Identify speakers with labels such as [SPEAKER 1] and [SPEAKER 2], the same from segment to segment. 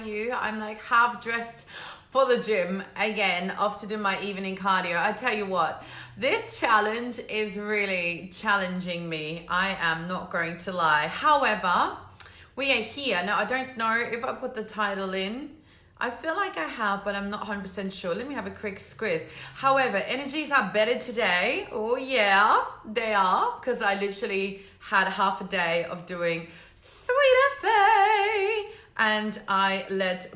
[SPEAKER 1] you? I'm like half dressed for the gym again after doing my evening cardio. I tell you what, this challenge is really challenging me. I am not going to lie. However, we are here. Now, I don't know if I put the title in. I feel like I have, but I'm not 100% sure. Let me have a quick squiz. However, energies are better today. Oh yeah, they are. Because I literally had half a day of doing Sweet FA. And I led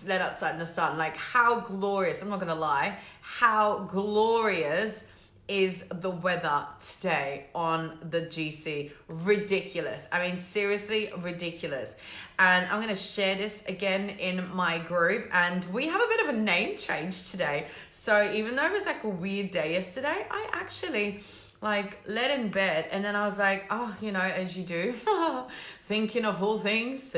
[SPEAKER 1] outside in the sun. Like, how glorious, I'm not going to lie, how glorious is the weather today on the GC. Ridiculous. I mean, seriously, ridiculous. And I'm going to share this again in my group. And we have a bit of a name change today. So even though it was like a weird day yesterday, I actually led in bed, and then I was like, oh, as you do, thinking of all things.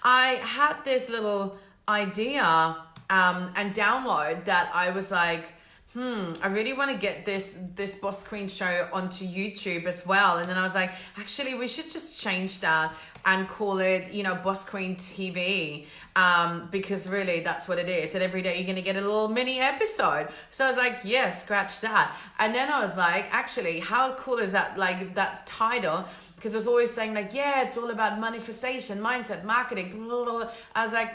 [SPEAKER 1] I had this little idea and download that I was like, I really want to get this Boss Queen show onto YouTube as well. And then I was like, actually, we should just change that and call it, Boss Queen TV. Because really that's what it is. And every day you're going to get a little mini episode. So I was like, yeah, scratch that. And then I was like, actually, how cool is that? Like that title, because I was always saying it's all about manifestation, mindset, marketing, blah, blah, blah. I was like,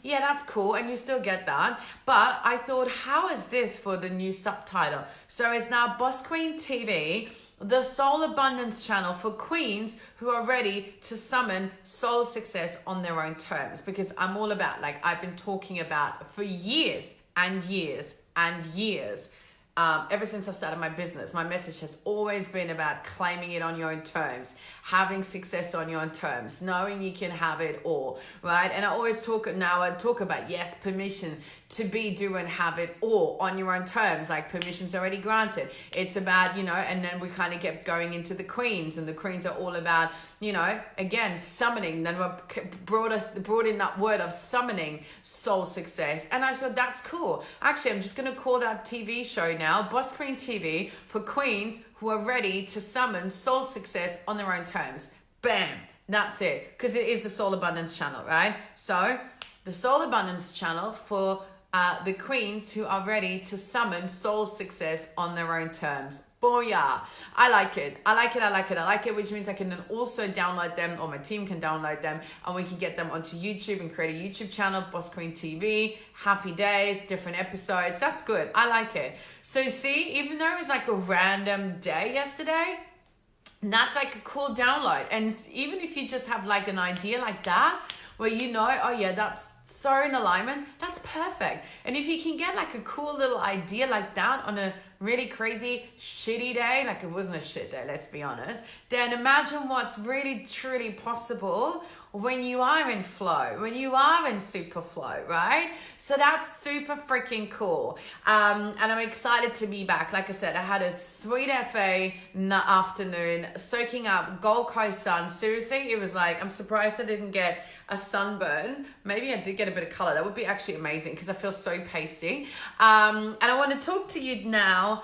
[SPEAKER 1] yeah, that's cool. And you still get that. But I thought, how is this for the new subtitle? So it's now Boss Queen TV, the soul abundance channel for queens who are ready to summon soul success on their own terms. Because I'm all about, I've been talking about for years and years and years. Ever since I started my business, my message has always been about claiming it on your own terms, having success on your own terms, knowing you can have it all, right? And I talk about, yes, permission to be, do, and have it all on your own terms, like permission's already granted. It's about, and then we kind of kept going into the queens, and the queens are all about, again, summoning. Then we brought in that word of summoning soul success. And I said, that's cool. Actually, I'm just going to call that TV show now, Boss Queen TV, for queens who are ready to summon soul success on their own terms. Bam. That's it. Because it is the Soul Abundance channel, right? So the Soul Abundance channel for the queens who are ready to summon soul success on their own terms. Booyah. I like it, which means I can then also download them, or my team can download them, and we can get them onto YouTube and create a YouTube channel, Boss Queen TV, happy days, different episodes. That's good. I like it. So see, even though it was like a random day yesterday, that's like a cool download. And even if you just have like an idea like that, where oh yeah, that's so in alignment, that's perfect. And if you can get like a cool little idea like that on a really crazy shitty day, like it wasn't a shit day, let's be honest, then imagine what's really truly possible when you are in flow, when you are in super flow, right? So that's super freaking cool. And I'm excited to be back. Like I said, I had a sweet FA in the afternoon, soaking up Gold Coast sun. Seriously, it was like, I'm surprised I didn't get a sunburn. Maybe I did get a bit of color. That would be actually amazing because I feel so pasty. And I want to talk to you now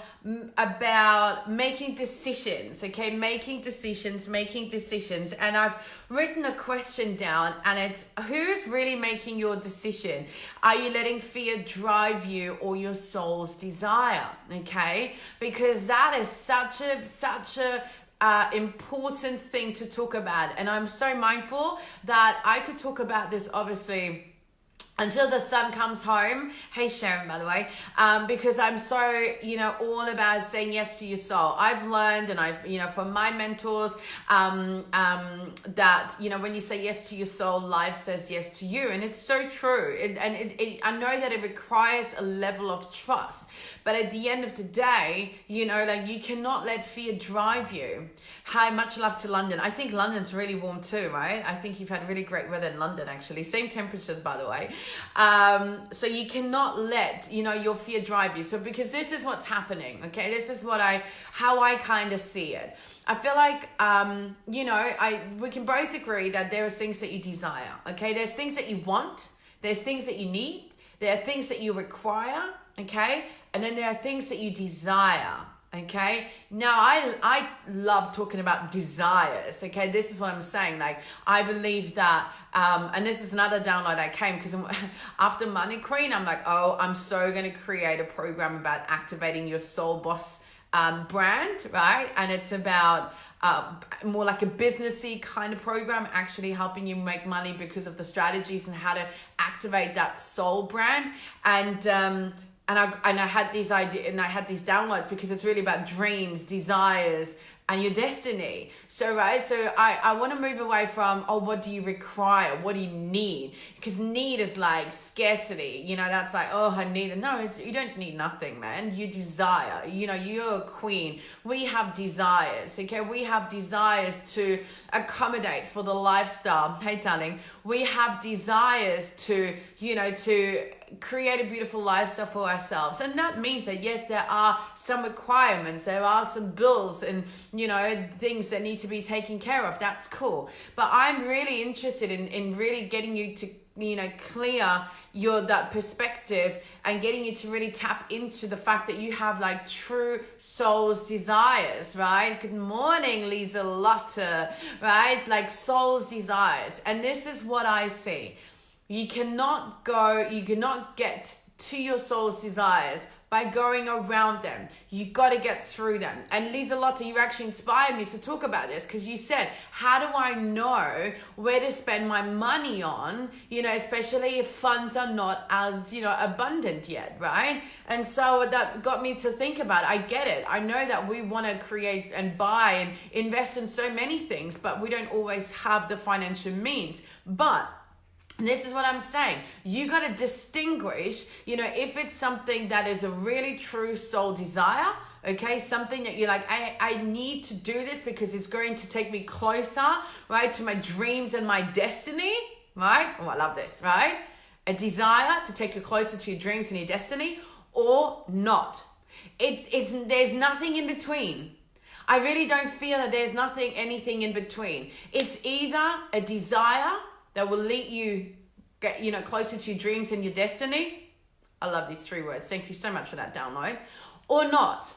[SPEAKER 1] about making decisions, okay? Making decisions. And I've written a question down, and it's, who's really making your decision? Are you letting fear drive you, or your soul's desire, okay? Because that is such a important thing to talk about. And I'm so mindful that I could talk about this, obviously, until the sun comes home. Hey Sharon, by the way, because I'm so, all about saying yes to your soul. I've learned, and I've, from my mentors, that, when you say yes to your soul, life says yes to you. And it's so true. I know that it requires a level of trust, but at the end of the day, you cannot let fear drive you. Hi, much love to London. I think London's really warm too, right? I think you've had really great weather in London, actually. Same temperatures, by the way. So you cannot let, your fear drive you. So because this is what's happening, okay? This is how I kind of see it. I feel like, we can both agree that there are things that you desire, okay? There's things that you want. There's things that you need. There are things that you require, okay? And then there are things that you desire, Okay, now I love talking about desires. Okay, this is what I'm saying. Like, I believe that, and this is another download I came because after Money Queen, I'm like, oh, I'm so going to create a program about activating your soul boss brand, right? And it's about more like a businessy kind of program, actually helping you make money because of the strategies and how to activate that soul brand. And I had these ideas and I had these downloads because it's really about dreams, desires, and your destiny. So I want to move away from, oh, what do you require? What do you need? Because need is like scarcity. You know, that's like, oh, I need it. No, you don't need nothing, man. You desire. You know, you're a queen. We have desires, okay? We have desires to accommodate for the lifestyle. Hey, darling. We have desires to, you know, to create a beautiful lifestyle for ourselves. And that means that, yes, there are some requirements, there are some bills and, you know, things that need to be taken care of. That's cool. But I'm really interested in really getting you to, you know, clear that perspective and getting you to really tap into the fact that you have like true soul's desires, right? Good morning, Lisa Lotta, right? It's like soul's desires. And this is what I see. You cannot get to your soul's desires by going around them. You got to get through them. And Lisa Lotta, you actually inspired me to talk about this because you said, how do I know where to spend my money on, you know, especially if funds are not as, you know, abundant yet, right? And so that got me to think about it. I get it. I know that we want to create and buy and invest in so many things, but we don't always have the financial means. But this is what I'm saying. You got to distinguish, you know, if it's something that is a really true soul desire, okay, something that you're like, I need to do this because it's going to take me closer, right, to my dreams and my destiny, right? Oh, I love this, right? A desire to take you closer to your dreams and your destiny, or not. There's nothing in between. I really don't feel that there's anything in between. It's either a desire that will lead you get, you know, closer to your dreams and your destiny. I love these 3 words. Thank you so much for that download. Or not.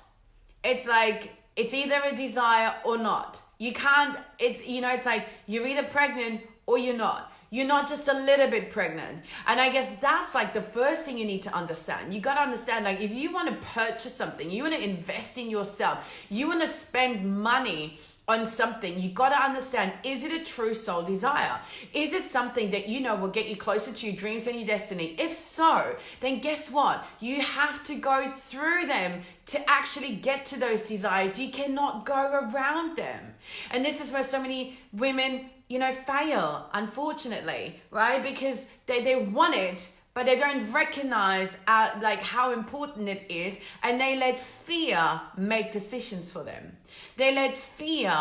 [SPEAKER 1] It's like, it's either a desire or not. You can't, it's, you know, it's like you're either pregnant or you're not. You're not just a little bit pregnant. And I guess that's like the first thing you need to understand. You got to understand, like, if you want to purchase something, you want to invest in yourself, you want to spend money on something, you got to understand, is it a true soul desire? Is it something that you know will get you closer to your dreams and your destiny? If so, then guess what? You have to go through them to actually get to those desires. You cannot go around them. And this is where so many women, you know, fail, unfortunately, right? Because they want it, but they don't recognize like how important it is, and they let fear make decisions for them. They let fear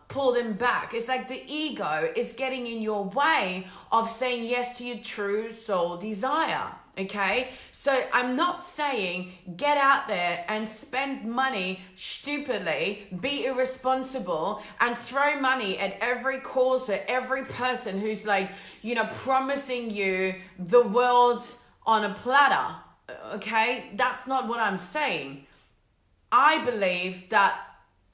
[SPEAKER 1] pull them back. It's like the ego is getting in your way of saying yes to your true soul desire. Okay, so I'm not saying get out there and spend money stupidly, be irresponsible, and throw money at every cause, at every person who's like, you know, promising you the world on a platter. Okay, that's not what I'm saying. I believe that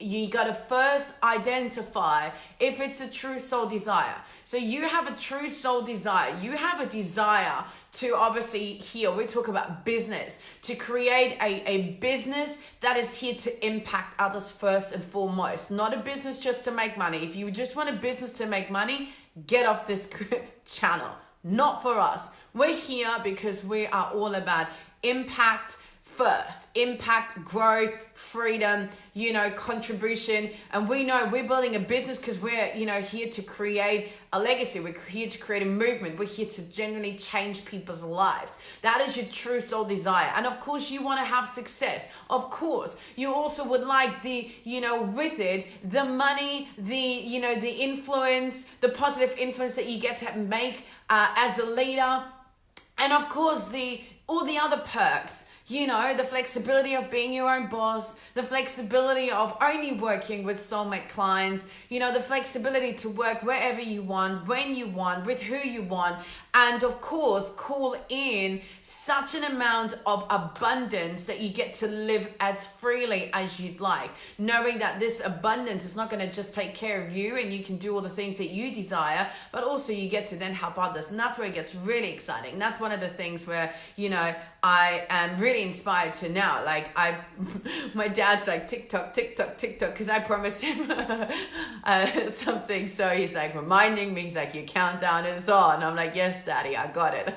[SPEAKER 1] you got to first identify if it's a true soul desire. So you have a true soul desire. You have a desire to obviously here, we talk about business, to create a business that is here to impact others first and foremost. Not a business just to make money. If you just want a business to make money, get off this channel. Not for us. We're here because we are all about impact first. Impact, growth, freedom, you know, contribution. And we know we're building a business because we're, you know, here to create a legacy. We're here to create a movement. We're here to genuinely change people's lives. That is your true soul desire. And of course, you want to have success. Of course, you also would like the, you know, with it, the money, the, you know, the influence, the positive influence that you get to make as a leader. And of course, all the other perks. the flexibility of being your own boss, the flexibility of only working with soulmate clients, the flexibility to work wherever you want, when you want, with who you want, and of course, call in such an amount of abundance that you get to live as freely as you'd like, knowing that this abundance is not going to just take care of you and you can do all the things that you desire, but also you get to then help others. And that's where it gets really exciting. And that's one of the things where, I am really inspired to now. Like my dad's like, TikTok, because I promised him something. So he's like reminding me, he's like, your countdown is on. I'm like, yes, Daddy, I got it.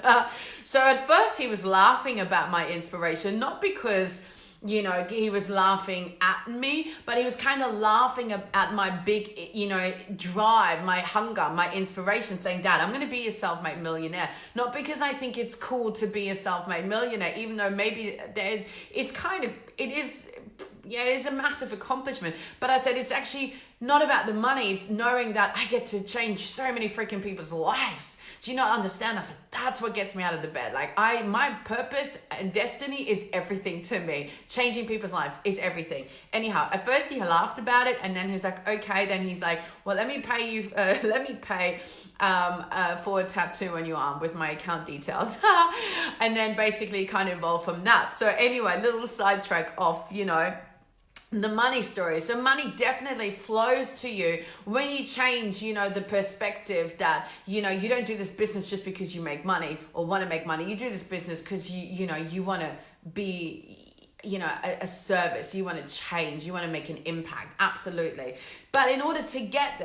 [SPEAKER 1] So at first he was laughing about my inspiration, not because he was laughing at me, but he was kind of laughing at my big, drive, my hunger, my inspiration, saying, Dad, I'm going to be a self-made millionaire. Not because I think it's cool to be a self-made millionaire, even though maybe it is a massive accomplishment. But I said, it's actually not about the money. It's knowing that I get to change so many freaking people's lives. Do you not understand? I said, that's what gets me out of the bed. Like my purpose and destiny is everything to me. Changing people's lives is everything. Anyhow, at first he laughed about it, and then he's like, okay. Then he's like, well, let me pay for a tattoo on your arm with my account details. And then basically kind of evolved from that. So anyway, little sidetrack off, the money story. So money definitely flows to you when you change, the perspective that, you don't do this business just because you make money or want to make money. You do this business because you want to be, a service. You want to change. You want to make an impact. Absolutely. But in order to get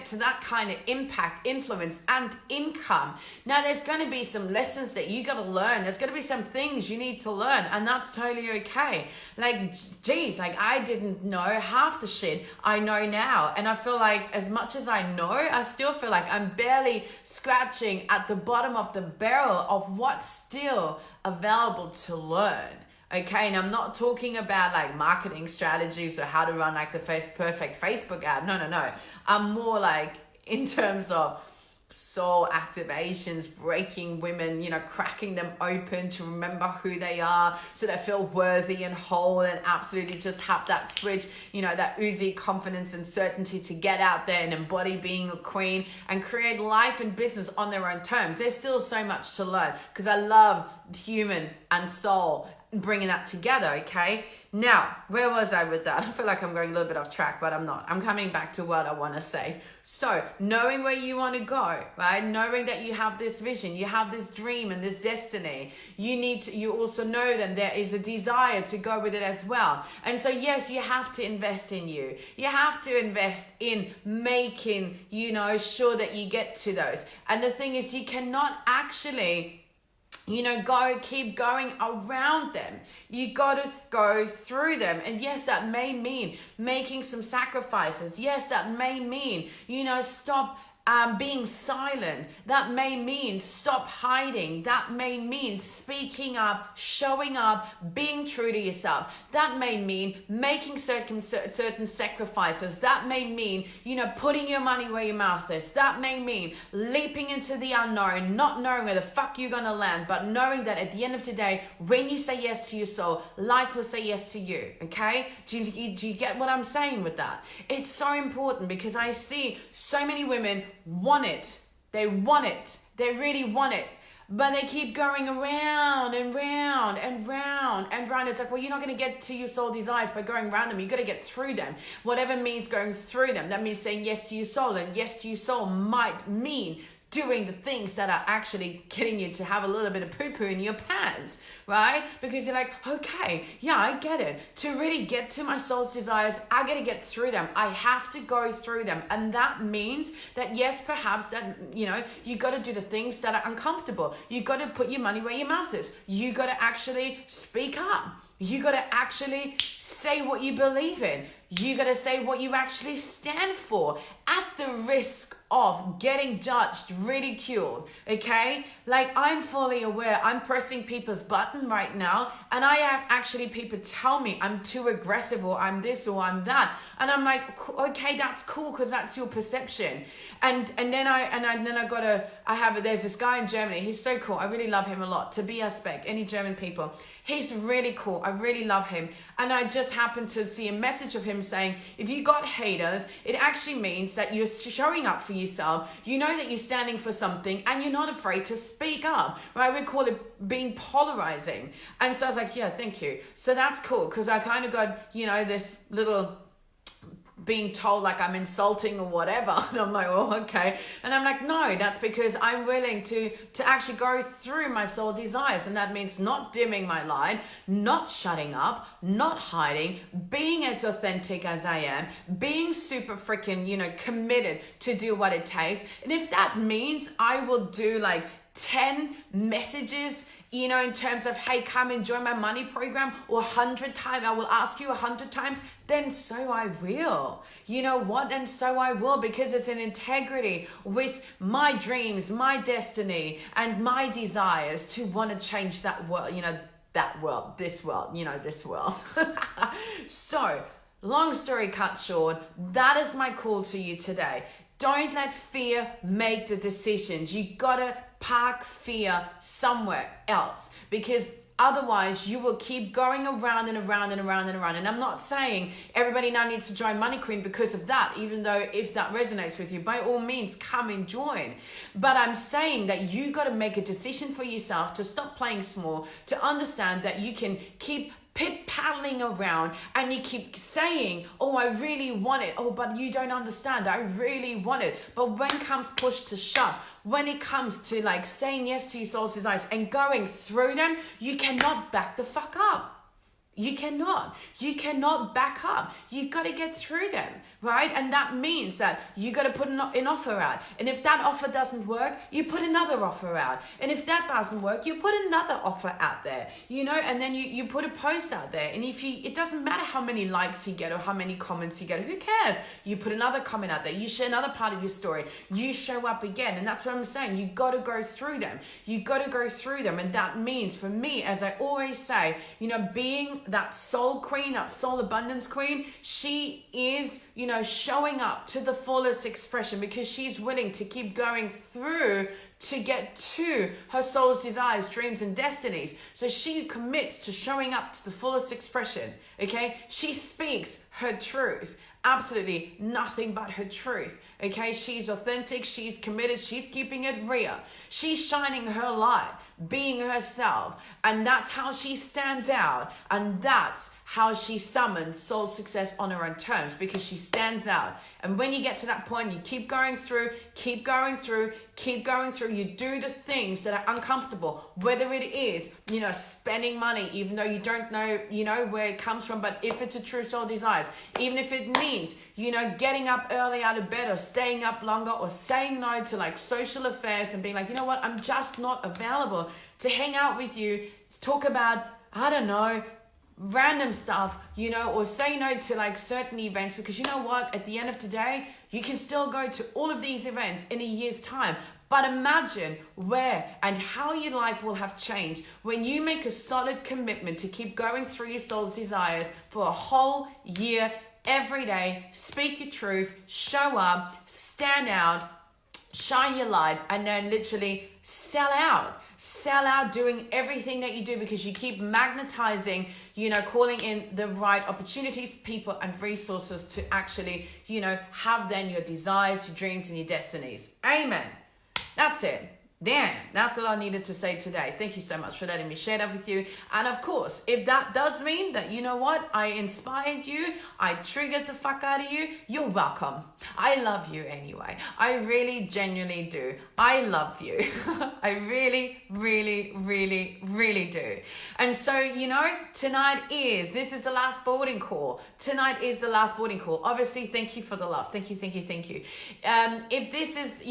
[SPEAKER 1] to that kind of impact, influence, and income, now there's going to be some lessons that you got to learn. There's going to be some things you need to learn, and that's totally okay. Like, geez, I didn't know half the shit I know now. And I feel like as much as I know, I still feel like I'm barely scratching at the bottom of the barrel of what's still available to learn. Okay, and I'm not talking about like marketing strategies or how to run like the perfect Facebook ad. No. I'm more like in terms of soul activations, breaking women, cracking them open to remember who they are so they feel worthy and whole and absolutely just have that switch, that oozy confidence and certainty to get out there and embody being a queen and create life and business on their own terms. There's still so much to learn because I love human and soul, bringing that together. Okay, now where was I with that? I feel like I'm going a little bit off track, but I'm not. I'm coming back to what I want to say. So knowing where you want to go, right? Knowing that you have this vision, you have this dream and this destiny, you also know that there is a desire to go with it as well. And so yes, you have to invest in you. You have to invest in making, sure that you get to those. And the thing is, you cannot actually keep going around them. You got to go through them. And yes, that may mean making some sacrifices. Yes, that may mean, stop being silent. That may mean stop hiding. That may mean speaking up, showing up, being true to yourself. That may mean making certain sacrifices. That may mean, putting your money where your mouth is. That may mean leaping into the unknown, not knowing where the fuck you're going to land, but knowing that at the end of the day, when you say yes to your soul, life will say yes to you. Okay? Do you get what I'm saying with that? It's so important because I see so many women want it. They want it. They really want it. But they keep going around and round and round and round. It's like, well, you're not going to get to your soul desires by going around them. You've got to get through them. Whatever means going through them. That means saying yes to your soul. And yes to your soul might mean doing the things that are actually getting you to have a little bit of poo-poo in your pants, right? Because you're like, okay, yeah, I get it. To really get to my soul's desires, I got to get through them. I have to go through them. And that means that, yes, perhaps that, you got to do the things that are uncomfortable. You got to put your money where your mouth is. You got to actually speak up. You got to actually say what you believe in. You got to say what you actually stand for at the risk of getting judged, ridiculed, okay? Like, I'm fully aware I'm pressing people's button right now, and I have actually people tell me I'm too aggressive, or I'm this, or I'm that, and I'm like, okay, that's cool, because that's your perception. And then there's this guy in Germany. He's so cool. I really love him a lot. Tobias Beck, any German people. He's really cool. I really love him. And I just happened to see a message of him saying, if you got haters, it actually means that you're showing up for yourself. You know that you're standing for something, and you're not afraid to speak up, right? We call it being polarizing. And so I was like, yeah, thank you. So that's cool, because I kind of got, this little being told like I'm insulting or whatever, and I'm like, oh, okay. And I'm like, no, that's because I'm willing to actually go through my soul desires, and that means not dimming my light, not shutting up, not hiding, being as authentic as I am, being super freaking committed to do what it takes. And if that means I will do like 10 messages in terms of, hey, come enjoy my money program, or 100 times, I will ask you 100 times, then so I will. You know what? And so I will, because it's an integrity with my dreams, my destiny, and my desires to want to change that world, this world. So, long story cut short, that is my call to you today. Don't let fear make the decisions. You gotta park fear somewhere else, because otherwise you will keep going around and around and around and around. And I'm not saying everybody now needs to join Money Queen because of that, even though if that resonates with you, by all means, come and join. But I'm saying that you got to make a decision for yourself to stop playing small, to understand that you can keep pit-paddling around, and you keep saying, oh, I really want it. Oh, but you don't understand. I really want it. But when comes push to shove, when it comes to like saying yes to your soul's desires and going through them, you cannot back the fuck up. You cannot back up. You got to get through them, right? And that means that you got to put an offer out. And if that offer doesn't work, you put another offer out. And if that doesn't work, you put another offer out there, and then you put a post out there. And it doesn't matter how many likes you get or how many comments you get, who cares? You put another comment out there. You share another part of your story. You show up again. And that's what I'm saying. You got to go through them. And that means, for me, as I always say, being that soul queen, that soul abundance queen, she is, showing up to the fullest expression, because she's willing to keep going through to get to her soul's desires, dreams, and destinies. So she commits to showing up to the fullest expression, okay? She speaks her truth. Absolutely nothing but her truth, okay? She's authentic, she's committed, she's keeping it real. She's shining her light, being herself, and that's how she stands out, and that's how she summons soul success on her own terms, because she stands out. And when you get to that point, you keep going through, you do the things that are uncomfortable, whether it is, spending money, even though you don't know, where it comes from, but if it's a true soul desires, even if it means, getting up early out of bed, or staying up longer, or saying no to like social affairs and being like, you know what, I'm just not available to hang out with you, to talk about, I don't know, random stuff, or say no to like certain events, because you know what, at the end of today, you can still go to all of these events in a year's time. But imagine where and how your life will have changed when you make a solid commitment to keep going through your soul's desires for a whole year, every day. Speak your truth, show up, stand out, shine your light, and then literally sell out doing everything that you do, because you keep magnetizing, calling in the right opportunities, people, and resources to actually, have then your desires, your dreams, and your destinies. Amen. That's it. Damn, that's all I needed to say today. Thank you so much for letting me share that with you. And of course, if that does mean that, I inspired you, I triggered the fuck out of you, you're welcome. I love you anyway. I really genuinely do. I love you. I really, really, really, really do. And so, this is the last boarding call. Tonight is the last boarding call. Obviously, thank you for the love. Thank you. If this is,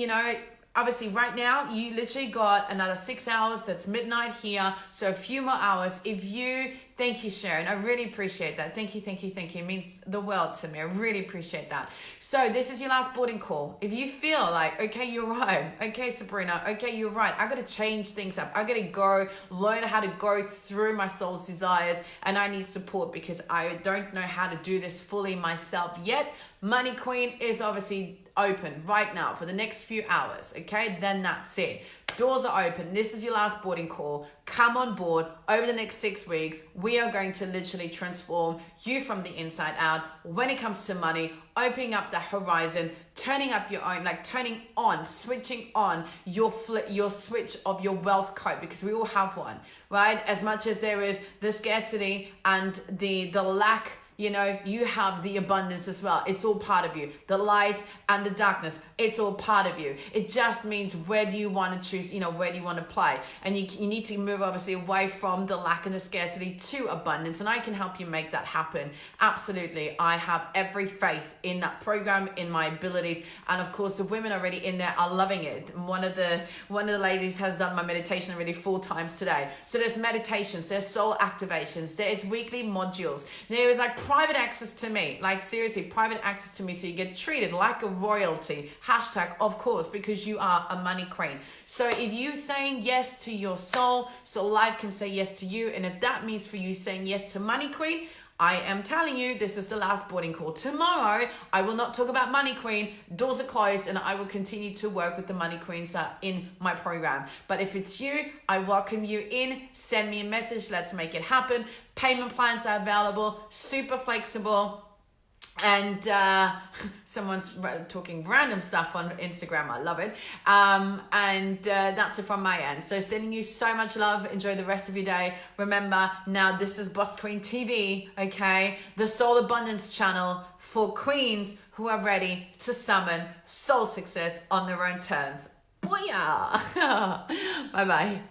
[SPEAKER 1] obviously right now you literally got another 6 hours. That's midnight here, so a few more hours. If you Thank you, Sharon. I really appreciate that. Thank you, thank you, thank you. It means the world to me. I really appreciate that. So this is your last boarding call. If you feel like, okay, you're right. Okay, Sabrina. Okay, you're right. I got to change things up. I got to go learn how to go through my soul's desires, and I need support because I don't know how to do this fully myself yet. Money Queen is obviously open right now for the next few hours. Okay, then that's it. Doors are open. This is your last boarding call. Come on board. Over the next 6 weeks, we are going to literally transform you from the inside out when it comes to money, opening up the horizon, turning up your own, like turning on, switching on your switch of your wealth code, because we all have one, right? As much as there is the scarcity and the lack, you know, you have the abundance as well. It's all part of you. The light and the darkness, it's all part of you. It just means where do you want to choose, you know, where do you want to play? And you need to move obviously away from the lack and the scarcity to abundance. And I can help you make that happen. Absolutely. I have every faith in that program, in my abilities. And of course, the women already in there are loving it. One of the ladies has done my meditation already 4 times today. So there's meditations, there's soul activations, there's weekly modules. There is like private access to me, like seriously, private access to me, so you get treated like a royalty. Hashtag, of course, because you are a money queen. So if you saying yes to your soul, so life can say yes to you. And if that means for you saying yes to money queen, I am telling you, this is the last boarding call. Tomorrow, I will not talk about Money Queen. Doors are closed, and I will continue to work with the Money Queens in my program. But if it's you, I welcome you in. Send me a message. Let's make it happen. Payment plans are available. Super flexible. And someone's talking random stuff on Instagram. I love it. And that's it from my end. So sending you so much love. Enjoy the rest of your day. Remember, now this is Boss Queen TV, okay? The Soul Abundance channel for queens who are ready to summon soul success on their own terms. Booyah! Bye-bye.